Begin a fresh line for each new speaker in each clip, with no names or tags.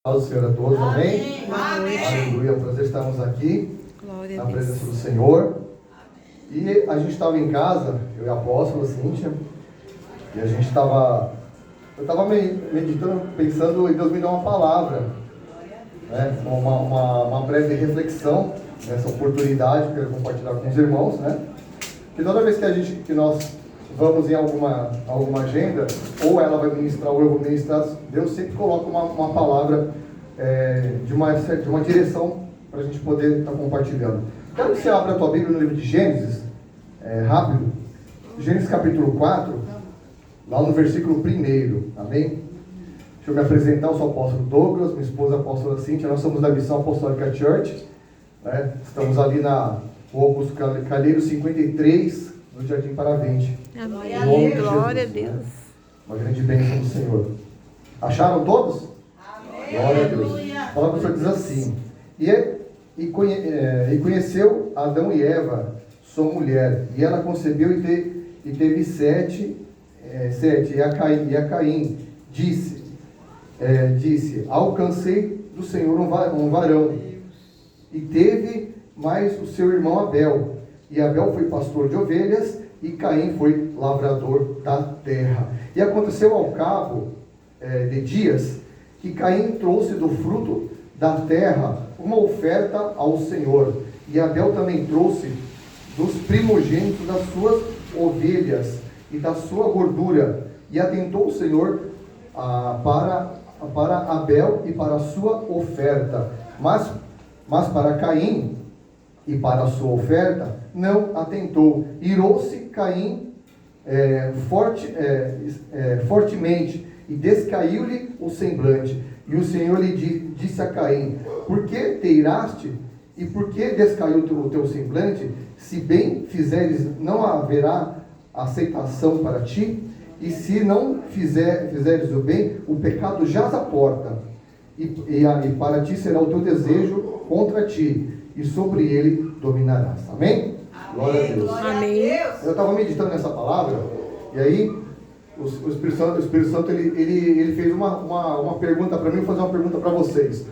Paz do Senhor a todos, amém?
Amém.
Aleluia, é um prazer estarmos aqui
Glória
na
a Deus.
presença do Senhor. E a gente estava em casa, eu e a apóstola Cíntia, e eu estava meditando, pensando em Deus me dar uma palavra, né? Uma breve reflexão nessa oportunidade que eu quero compartilhar com os irmãos, né? Que toda vez que nós vamos em alguma agenda, ou ela vai ministrar ou eu vou ministrar, Deus sempre coloca uma palavra de uma direção para a gente poder estar compartilhando. Quero que você abra a tua Bíblia no livro de Gênesis, rápido. Gênesis capítulo 4, lá no versículo 1, amém? Deixa eu me apresentar, eu sou o apóstolo Douglas, minha esposa a apóstola Cíntia, nós somos da Missão Apostólica Church, né? Estamos ali na Rua Augusto Calheiro 53, no Jardim Paravente.
Amém.
Em nome de
Glória a
Jesus,
Deus.
né? Uma grande bênção do Senhor. Acharam todos?
Amém.
Glória a Deus. A palavra do Senhor diz assim: e conheceu Adão e Eva, sua mulher, e ela concebeu e teve sete, e a Caim disse, alcancei do Senhor um varão, e teve mais o seu irmão Abel, e Abel foi pastor de ovelhas, e Caim foi lavrador da terra. E aconteceu ao cabo de dias, que Caim trouxe do fruto da terra uma oferta ao Senhor, e Abel também trouxe dos primogênitos das suas ovelhas e da sua gordura, e atentou o Senhor para Abel e para a sua oferta, mas para Caim e para a sua oferta não atentou. Irou-se Caim fortemente, e descaiu-lhe o semblante. E o Senhor lhe disse a Caim: por que te iraste? E por que descaiu o teu semblante? Se bem fizeres, não haverá aceitação para ti, e se não fizeres o bem, o pecado jaz à porta, e para ti será o teu desejo contra ti, e sobre ele dominarás. Amém? Glória a Deus.
Amém.
Eu estava meditando nessa palavra, e aí o Espírito Santo ele fez uma pergunta para mim, vou fazer uma pergunta para vocês.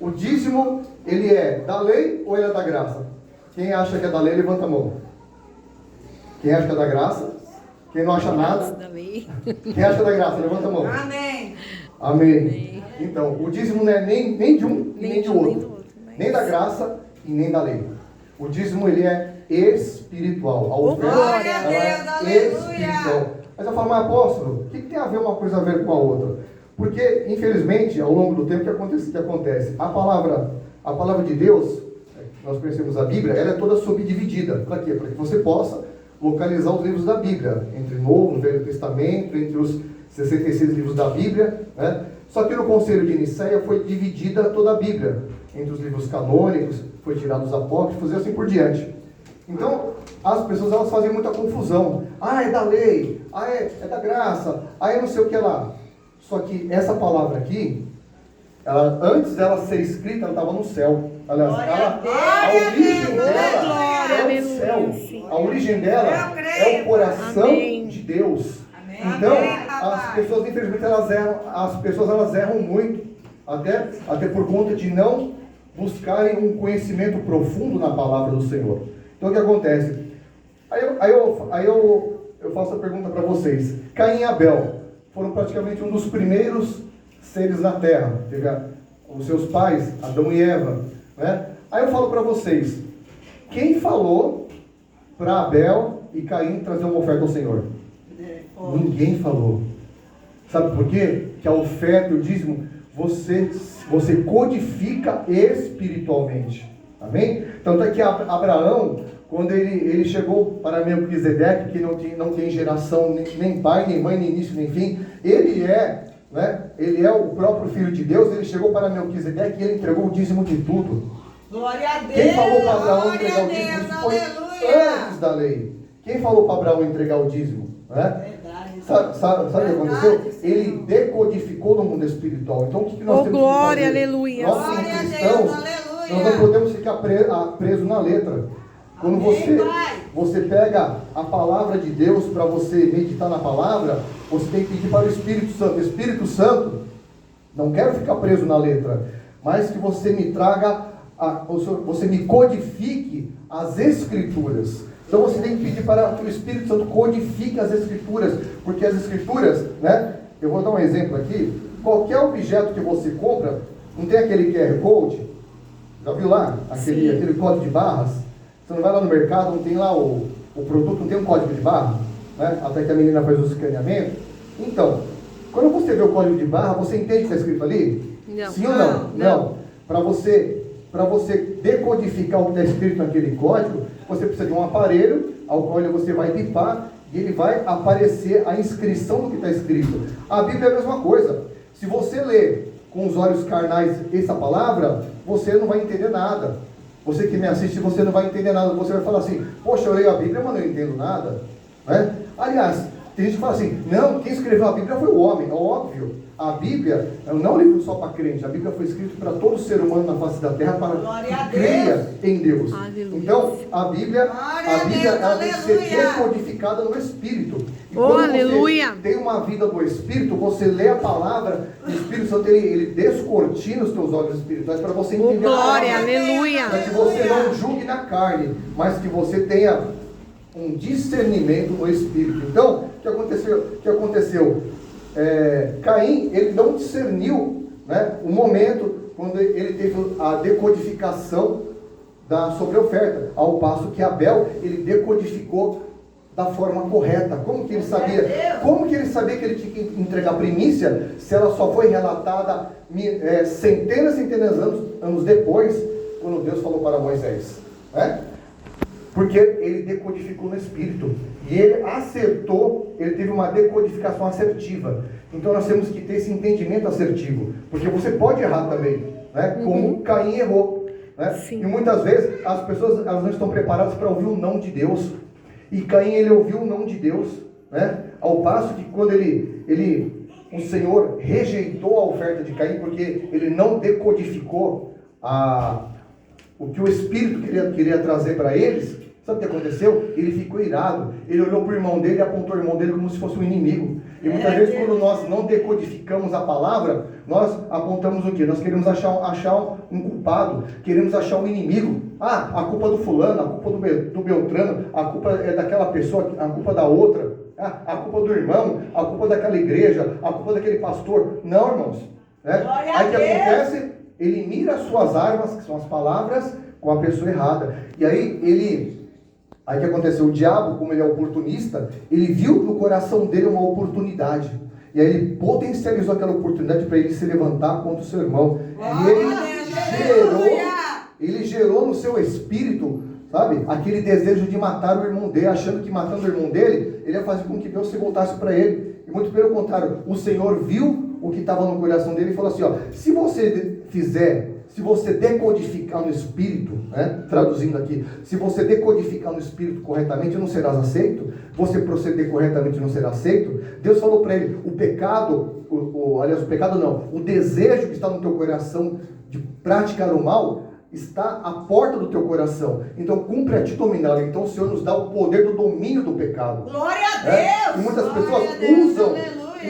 O dízimo, ele é da lei ou ele é da graça? Quem acha que é da lei, levanta a mão. Quem acha que é da graça? Quem não acha nada? Quem acha que é da graça, levanta a mão.
Amém.
Amém. Então, o dízimo não é nem de um e nem de outro. Nem da graça e nem da lei. O dízimo, ele é espiritual. A oferta,
glória a
ela é
Deus, aleluia.
espiritual. Mas eu falo, mas apóstolo, o que tem a ver uma coisa a ver com a outra? Porque, infelizmente, ao longo do tempo, o que acontece? A palavra de Deus, nós conhecemos a Bíblia, ela é toda subdividida. Para quê? Para que você possa localizar os livros da Bíblia, entre o Novo e o Velho Testamento, entre os 66 livros da Bíblia, né? Só que no Conselho de Nicéia foi dividida toda a Bíblia, entre os livros canônicos, foi tirado os apócrifos e assim por diante. Então, as pessoas elas fazem muita confusão. Ah, é da lei, é da graça, é não sei o que lá. Só que essa palavra aqui, antes dela ser escrita, ela estava no céu. Aliás, a origem dela é o céu. A origem dela é o coração de Deus. Então, as pessoas, infelizmente, elas erram muito, até por conta de não buscarem um conhecimento profundo na palavra do Senhor. Então, o que acontece? Aí eu faço a pergunta para vocês. Caim e Abel foram praticamente um dos primeiros seres na terra. Teve os seus pais, Adão e Eva, né? Aí eu falo para vocês, quem falou para Abel e Caim trazer uma oferta ao Senhor? Ninguém falou. Sabe por quê? Que a oferta, o dízimo, você codifica espiritualmente. Amém? Tanto é que Abraão, quando ele chegou para Melquisedeque, que não tem geração, nem pai, nem mãe, nem início, nem fim, ele é o próprio Filho de Deus, ele chegou para Melquisedeque e ele entregou o dízimo de tudo.
Glória a Deus.
Quem falou para Abraão entregar o dízimo? Isso foi antes da lei. Quem falou para Abraão entregar o dízimo? Né? Sabe o que aconteceu? Ele decodificou no mundo espiritual. Então, o que nós temos
glória,
que fazer?
aleluia.
Nós, como cristãos, nós não podemos ficar presos na letra. Quando você pega a palavra de Deus para você meditar na palavra, você tem que pedir para o Espírito Santo. Espírito Santo, Não quero ficar preso na letra, mas que você me traga, você me codifique as Escrituras. Então você tem que pedir para que o Espírito Santo codifique as Escrituras, porque as Escrituras, né? Eu vou dar um exemplo aqui. Qualquer objeto que você compra, não tem aquele QR Code? Já viu lá? Aquele código de barras? Você não vai lá no mercado, não tem lá o produto, não tem um código de barra? Né? Até que a menina faz o escaneamento. Então, quando você vê o código de barra, você entende o que está escrito ali?
Não.
Sim ou não? Não. Para você decodificar o que está escrito naquele código, você precisa de um aparelho ao qual você vai bipar e ele vai aparecer a inscrição do que está escrito. A Bíblia é a mesma coisa. Se você ler com os olhos carnais essa palavra, você não vai entender nada. Você que me assiste, você não vai entender nada. Você vai falar assim, poxa, eu leio a Bíblia, mas não entendo nada. Né? Aliás, tem gente que fala assim, não, quem escreveu a Bíblia foi o homem. É óbvio, a Bíblia não é um livro só para crente. A Bíblia foi escrita para todo ser humano na face da terra para que creia em Deus.
Aleluia.
Então, a Bíblia ela tem que ser decodificada no Espírito. E quando
aleluia.
você tem uma vida do Espírito, você lê a palavra, o Espírito Santo ele descortina os teus olhos espirituais para você entender a
Glória,
palavra.
aleluia.
Para que você não julgue na carne, mas que você tenha um discernimento no Espírito. Então, o que aconteceu? Caim, ele não discerniu, né, o momento quando ele teve a decodificação da sobre-oferta, ao passo que Abel, ele decodificou da forma correta. Como que ele sabia? Como que ele sabia que ele tinha que entregar primícia se ela só foi relatada centenas e centenas de anos depois, quando Deus falou para Moisés, né? Porque ele decodificou no Espírito. E ele acertou, ele teve uma decodificação assertiva. Então nós temos que ter esse entendimento assertivo. Porque você pode errar também, né? Como Caim errou. Né? E muitas vezes as pessoas elas não estão preparadas para ouvir o não de Deus. E Caim, ele ouviu o não de Deus. Né? Ao passo que quando o Senhor rejeitou a oferta de Caim, porque ele não decodificou o que o Espírito queria trazer para eles. Sabe o que aconteceu? Ele ficou irado. Ele olhou para o irmão dele e apontou o irmão dele como se fosse um inimigo. E muitas vezes quando nós não decodificamos a palavra, nós apontamos o quê? Nós queremos achar um culpado, queremos achar um inimigo. A culpa do fulano, a culpa do Beltrano, a culpa é daquela pessoa, a culpa da outra, a culpa do irmão, a culpa daquela igreja, a culpa daquele pastor. Não, irmãos. Né? Aí o que acontece? Ele mira as suas armas, que são as palavras, com a pessoa errada. E aí o que aconteceu? O diabo, como ele é oportunista, ele viu no coração dele uma oportunidade. E aí ele potencializou aquela oportunidade para ele se levantar contra o seu irmão. E ele gerou no seu espírito, sabe, aquele desejo de matar o irmão dele, achando que matando o irmão dele, ele ia fazer com que Deus se voltasse para ele. E muito pelo contrário, o Senhor viu o que estava no coração dele e falou assim, se você decodificar no Espírito, né, traduzindo aqui, se você decodificar no Espírito corretamente, não serás aceito, você proceder corretamente, não será aceito. Deus falou para ele, o desejo que está no teu coração de praticar o mal, está à porta do teu coração. Então cumpre a ti dominá-lo. Então o Senhor nos dá o poder do domínio do pecado.
Glória a Deus!
E muitas pessoas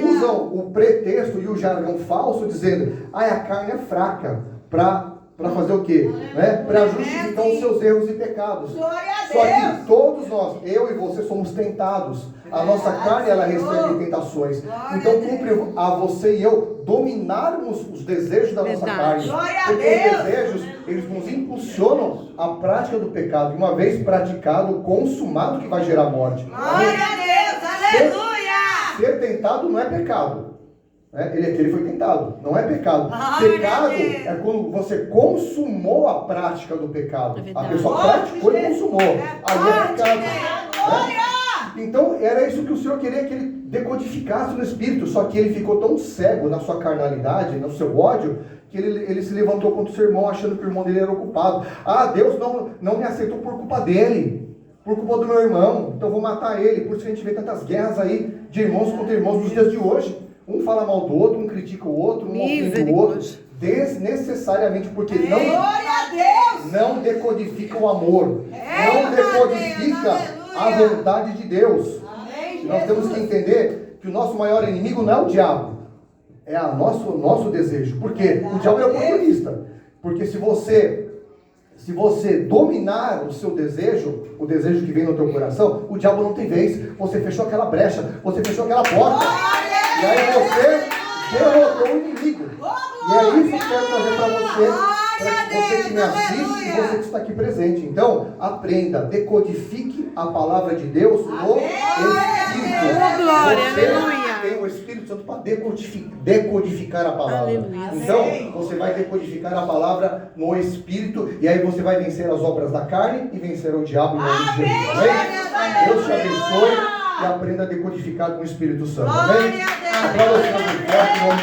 usam o pretexto e o jargão falso, dizendo, a carne é fraca, para fazer o quê? Né? Para justificar os seus erros e pecados.
Glória a
Só
Deus!
que todos nós, eu e você, somos tentados. A nossa carne, ela recebe tentações. Então cumpre a você e eu dominarmos os desejos da nossa carne. Porque os desejos, eles nos impulsionam à prática do pecado. E uma vez praticado, consumado, que vai gerar morte.
Glória a Deus! Aleluia!
Ser tentado não é pecado. Ele foi tentado, não é pecado. Pecado é quando você consumou a prática do pecado. A pessoa praticou e consumou. Aí é pecado. Então era isso que o Senhor queria que ele decodificasse no Espírito. Só que ele ficou tão cego na sua carnalidade, no seu ódio, que ele se levantou contra o seu irmão, achando que o irmão dele era o culpado. Deus não me aceitou por culpa dele, por culpa do meu irmão, então eu vou matar ele. Por isso que a gente vê tantas guerras aí de irmãos contra irmãos nos dias de hoje. Um fala mal do outro, um critica o outro, um ofende o outro, desnecessariamente, porque não decodifica o amor, não decodifica a vontade de Deus. Nós temos que entender que o nosso maior inimigo não é o diabo, é nosso desejo. Porque o diabo é oportunista. Porque se você dominar o seu desejo, o desejo que vem no teu coração, o diabo não tem vez. Você fechou aquela brecha, você fechou aquela porta. E aí você derrotou o inimigo. E é isso que eu quero trazer para você que me assiste e você que está aqui presente. Então, aprenda, decodifique a palavra de Deus no Espírito. Você tem o Espírito Santo para decodificar a palavra.
Aleluia.
Então, você vai decodificar a palavra no Espírito e aí você vai vencer as obras da carne e vencer o diabo em nome de Jesus. Amém? Deus te abençoe e aprenda a decodificar com o Espírito Santo. Amém? Aplausos, em nome de Jesus.